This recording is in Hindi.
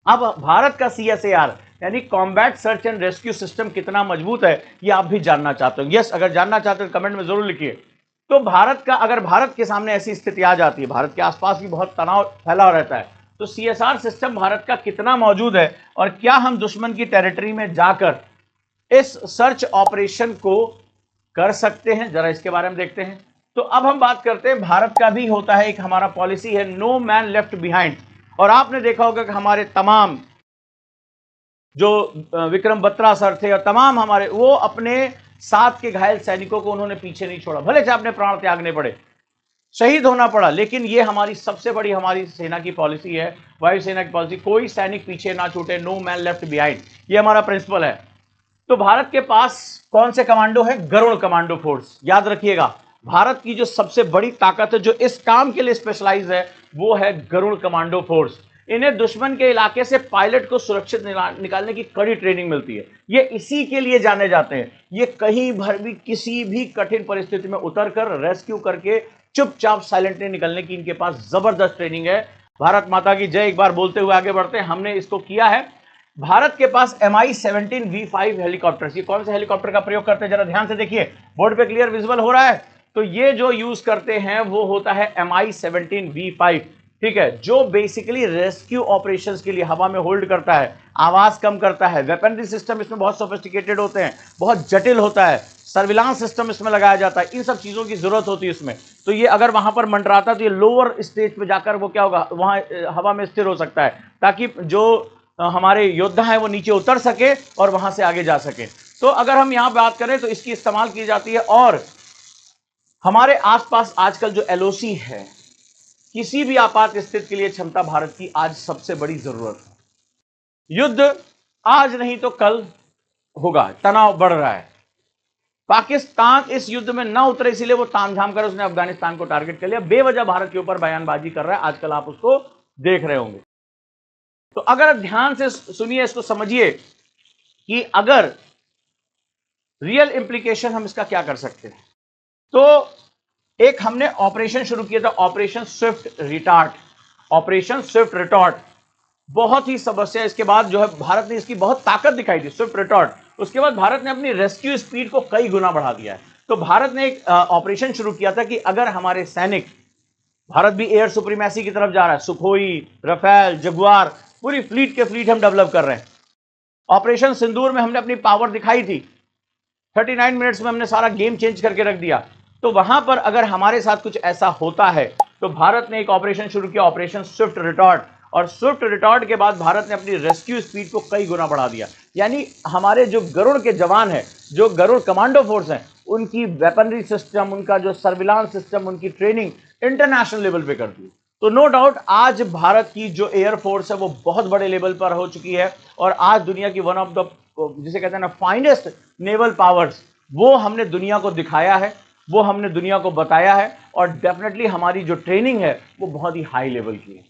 अब भारत का CSAR यानी combat search and rescue system कितना मजबूत है, ये आप भी जानना चाहते हो? यस, अगर जानना चाहते हो तो कमेंट में जरूर लिखिए। तो भारत का, अगर भारत के सामने ऐसी स्थिति आ जाती है, भारत के आसपास भी बहुत तनाव फैला हुआ रहता है, तो CSR सिस्टम भारत का कितना मौजूद है और क्या हम दुश्मन की टेरिटरी में जाकर इस सर्च ऑपरेशन को कर सकते हैं, जरा इसके बारे में देखते हैं। तो अब हम बात करते हैं, भारत का भी होता है एक हमारा पॉलिसी है, नो मैन लेफ्ट बिहाइंड। और आपने देखा होगा कि हमारे तमाम जो विक्रम बत्रा सर थे और तमाम हमारे, वो अपने साथ के घायल सैनिकों को उन्होंने पीछे नहीं छोड़ा, भले से अपने प्राण त्यागने पड़े, शहीद होना पड़ा, लेकिन ये हमारी सबसे बड़ी हमारी सेना की पॉलिसी है, वायुसेना की पॉलिसी, कोई सैनिक पीछे ना छूटे, नो मैन लेफ्ट बिहाइंड, ये हमारा प्रिंसिपल है। तो भारत के पास कौन से कमांडो है? Garud commando force. याद रखिएगा, भारत की जो सबसे बड़ी ताकत है, जो इस काम के लिए स्पेशलाइज है, वो है गरुड़ कमांडो फोर्स। इन्हें दुश्मन के इलाके से पायलट को सुरक्षित निकालने की कड़ी ट्रेनिंग मिलती है। ये इसी के लिए जाने जाते हैं। ये कहीं भर भी किसी भी कठिन परिस्थिति में उतरकर रेस्क्यू करके चुपचाप साइलेंटली निकलने की इनके पास जबरदस्त ट्रेनिंग है। भारत माता की जय। एक बार बोलते हुए आगे बढ़ते हैं, हमने इसको किया है। भारत के पास Mi-17 V5 हेलीकॉप्टर, ये कौन से हेलीकॉप्टर का प्रयोग करते हैं, जरा ध्यान से देखिए, बोर्ड पे क्लियर विजुअल हो रहा है। तो ये जो यूज करते हैं वो होता है Mi-17 V5, ठीक है, जो बेसिकली रेस्क्यू ऑपरेशंस के लिए हवा में होल्ड करता है, आवाज कम करता है, वेपनरी सिस्टम इसमें बहुत सोफिस्टिकेटेड होते हैं, बहुत जटिल होता है, सर्विलांस सिस्टम इसमें लगाया जाता है, इन सब चीजों की जरूरत होती है इसमें। तो ये अगर वहां पर मंडराता तो ये लोअर स्टेज पे जाकर वो क्या होगा, वहां हवा में स्थिर हो सकता है, ताकि जो हमारे योद्धा है वो नीचे उतर सके और वहां से आगे जा सके। तो अगर हम यहां बात करें तो इसकी इस्तेमाल की जाती है। और हमारे आसपास आजकल जो LOC है, किसी भी आपात स्थिति के लिए क्षमता भारत की आज सबसे बड़ी जरूरत है। युद्ध आज नहीं तो कल होगा, तनाव बढ़ रहा है, पाकिस्तान इस युद्ध में ना उतरे, इसीलिए वो तामझाम कर उसने अफगानिस्तान को टारगेट कर लिया, बेवजह भारत के ऊपर बयानबाजी कर रहा है, आजकल आप उसको देख रहे होंगे। तो अगर ध्यान से सुनिए, इसको समझिए कि अगर रियल इंप्लीकेशन हम इसका क्या कर सकते हैं। तो एक हमने ऑपरेशन शुरू किया था, operation Swift retort, operation Swift retort, बहुत ही समस्या। इसके बाद जो है भारत ने इसकी बहुत ताकत दिखाई थी, स्विफ्ट रिटार्ट। उसके बाद भारत ने अपनी रेस्क्यू स्पीड को कई गुना बढ़ा दिया है। तो भारत ने एक ऑपरेशन शुरू किया था कि अगर हमारे सैनिक, भारत भी एयर सुप्रीमेसी की तरफ जा रहा है, सुखोई, रफेल, जगुआर, पूरी फ्लीट के फ्लीट हम डेवलप कर रहे हैं। ऑपरेशन सिंदूर में हमने अपनी पावर दिखाई थी, 39 मिनट्स में हमने सारा गेम चेंज करके रख दिया। तो वहां पर अगर हमारे साथ कुछ ऐसा होता है तो भारत ने एक ऑपरेशन शुरू किया, ऑपरेशन स्विफ्ट रिटार्ट। और स्विफ्ट रिटार्ट के बाद भारत ने अपनी रेस्क्यू स्पीड को कई गुना बढ़ा दिया। यानी हमारे जो गरुड़ के जवान हैं, जो गरुड़ कमांडो फोर्स हैं, उनकी वेपनरी सिस्टम, उनका जो सर्विलांस सिस्टम, उनकी ट्रेनिंग इंटरनेशनल लेवल पे कर दी। तो नो डाउट आज भारत की जो एयरफोर्स है वो बहुत बड़े लेवल पर हो चुकी है और आज दुनिया की वन ऑफ द, जिसे कहते हैं ना, फाइनेस्ट नेवल पावर्स, वो हमने दुनिया को दिखाया है, वो हमने दुनिया को बताया है। और डेफिनेटली हमारी जो ट्रेनिंग है वो बहुत ही हाई लेवल की है।